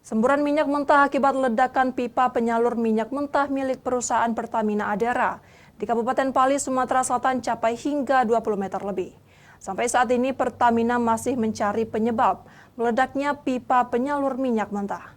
Semburan minyak mentah akibat ledakan pipa penyalur minyak mentah milik perusahaan Pertamina Adera di Kabupaten Pali, Sumatera Selatan capai hingga 20 meter lebih. Sampai saat ini Pertamina masih mencari penyebab meledaknya pipa penyalur minyak mentah.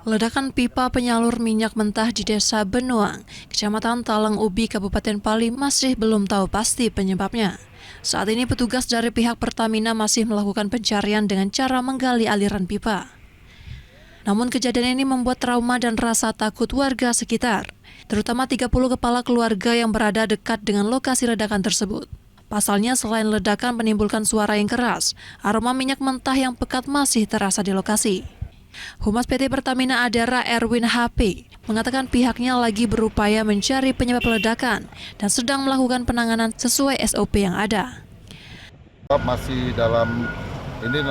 Ledakan pipa penyalur minyak mentah di Desa Benuang, Kecamatan Talang Ubi, Kabupaten Pali masih belum tahu pasti penyebabnya. Saat ini petugas dari pihak Pertamina masih melakukan pencarian dengan cara menggali aliran pipa. Namun kejadian ini membuat trauma dan rasa takut warga sekitar, terutama 30 kepala keluarga yang berada dekat dengan lokasi ledakan tersebut. Pasalnya selain ledakan menimbulkan suara yang keras, aroma minyak mentah yang pekat masih terasa di lokasi. Humas PT Pertamina Adera Erwin HP mengatakan pihaknya lagi berupaya mencari penyebab ledakan dan sedang melakukan penanganan sesuai SOP yang ada. Masih dalam ini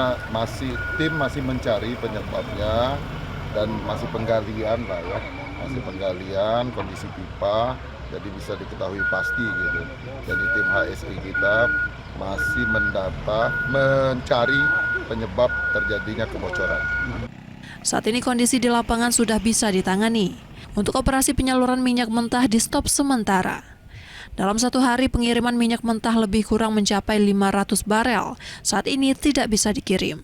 tim masih mencari penyebabnya dan masih penggalian lah ya, masih penggalian kondisi pipa jadi bisa diketahui pasti gitu. Jadi tim HSI kita masih mencari penyebab terjadinya kebocoran. Saat ini kondisi di lapangan sudah bisa ditangani. Untuk operasi penyaluran minyak mentah di stop sementara. Dalam satu hari pengiriman minyak mentah lebih kurang mencapai 500 barel. Saat ini tidak bisa dikirim.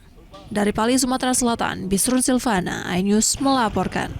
Dari Pali, Sumatera Selatan, Bisrun Silvana, iNews melaporkan.